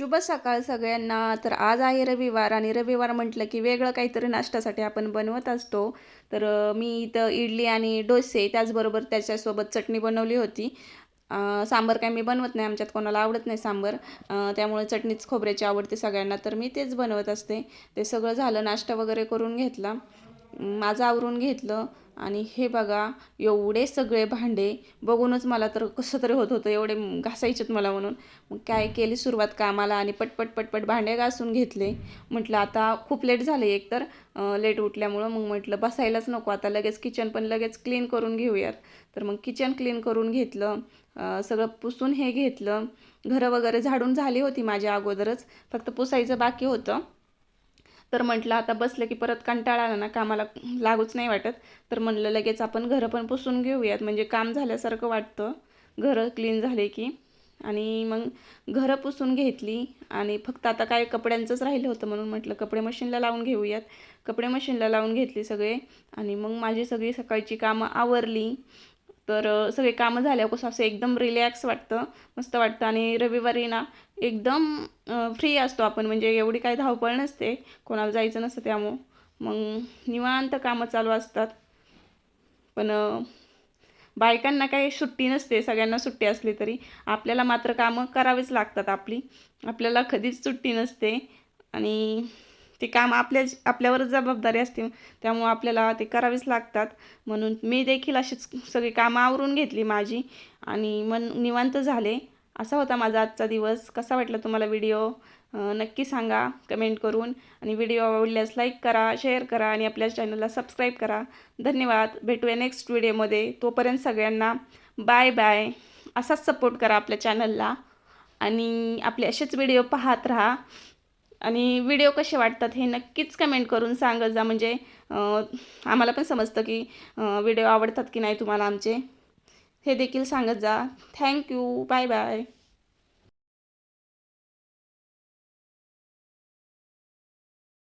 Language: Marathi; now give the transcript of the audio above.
शुभ सकाळ सगळ्यांना. तर आज आहे रविवार आणि रविवार म्हटलं की वेगळं काहीतरी नाश्त्यासाठी आपण बनवत असतो. तर मी इथं इडली आणि डोसे त्याचबरोबर त्याच्यासोबत चटणी बनवली होती. सांबार काय मी बनवत नाही, आमच्यात कोणाला आवडत नाही सांबार. त्यामुळे चटणीच खोबऱ्याची आवडते सगळ्यांना, तर मी तेच बनवत असते. ते सगळं झालं, नाश्ता वगैरे करून घेतला, माझं आवरून घेतलं. आणि हे बघा, एवढे सगळे भांडे बघूनच मला तर कसं तरी होत होतं, एवढे घासायचेत मला म्हणून. मग काय केली सुरुवात कामाला आणि पटपट पटपट भांडे घासून घेतले. म्हटलं आता खूप लेट झाले एकतर, लेट उठल्यामुळं. मग म्हटलं बसायलाच नको, आता लगेच किचन पण लगेच क्लीन करून घेऊयात. तर मग किचन क्लीन करून घेतलं, सगळं पुसून हे घेतलं. घरं वगैरे झाडून झाली होती माझ्या अगोदरच, फक्त पुसायचं बाकी होतं. तर म्हटलं आता बसलं की परत कंटाळा आला ना, कामाला लागूच नाही वाटत. तर म्हणलं लगेच आपण घरं पण पुसून घेऊयात, म्हणजे काम झाल्यासारखं वाटतं घरं क्लीन झाले की. आणि मग घरं पुसून घेतली आणि फक्त आता काय कपड्यांचंच राहिलं होतं, म्हणून म्हटलं कपडे मशीनला लावून घेऊयात. कपडे मशीनला लावून घेतली सगळे. आणि मग माझी सगळी सकाळची कामं आवरली. तर सगळे कामं झाल्यावर कसं असं एकदम रिलॅक्स वाटतं, मस्त वाटतं. आणि रविवारी ना एकदम फ्री असतो आपण, म्हणजे एवढी काही धावपळ नसते, कोणाला जायचं नसतं, त्यामुळं मग निवांत कामं चालू असतात. पण बायकांना काही सुट्टी नसते, सगळ्यांना सुट्टी असली तरी आपल्याला मात्र कामं करावीच लागतात आपली. आपल्याला कधीच सुट्टी नसते आणि ते काम आपल्यावरच जबाबदारी असते, त्यामुळं आपल्याला ते करावीच लागतात. म्हणून मी देखील अशीच सगळी कामं आवरून घेतली माझी आणि मन निवांत झाले. असा होता माझा आजचा दिवस. कसा वाटला तुम्हाला व्हिडिओ? नक्की सांगा कमेंट करून. आणि व्हिडिओ आवडल्यास लाईक करा, शेअर करा आणि आपल्या चॅनलला सबस्क्राईब करा. धन्यवाद. भेटूया नेक्स्ट व्हिडिओमध्ये. तोपर्यंत सगळ्यांना बाय बाय. असाच सपोर्ट करा आपल्या चॅनलला आणि आपले असेच व्हिडिओ पाहत राहा. आणि व्हिडिओ कसे वाटतात हे नक्कीच कमेंट करून सांगत जा, म्हणजे आम्हाला पण समजतं की व्हिडिओ आवडतात की नाही तुम्हाला आमचे, हे देखील सांगत जा. थँक्यू. Bye bye.